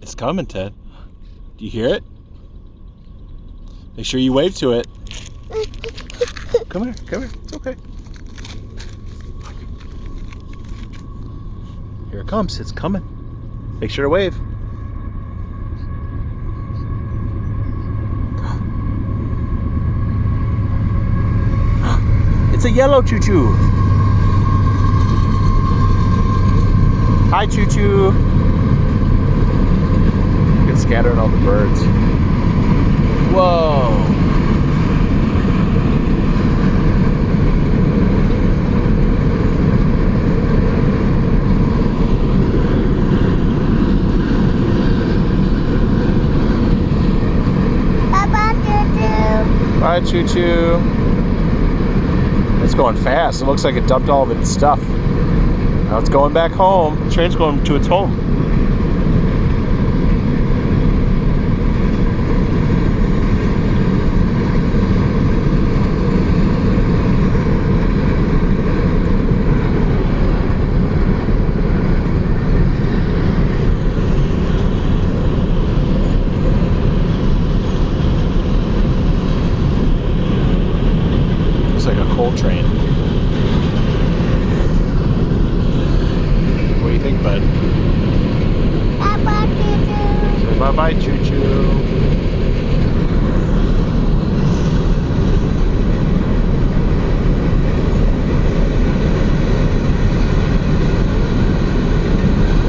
It's coming, Ted. Do you hear it? Make sure you wave to it. Come here, come here. It's okay. Here it comes. It's coming. Make sure to wave. It's a yellow choo-choo. Hi, choo-choo. It's scattering all the birds. Whoa. Bye, choo-choo. It's going fast. It looks like it dumped all of its stuff. Now it's going back home. The train's going to its home. Like a coal train. What do you think, bud? Bye-bye, choo-choo. Say bye-bye, choo-choo.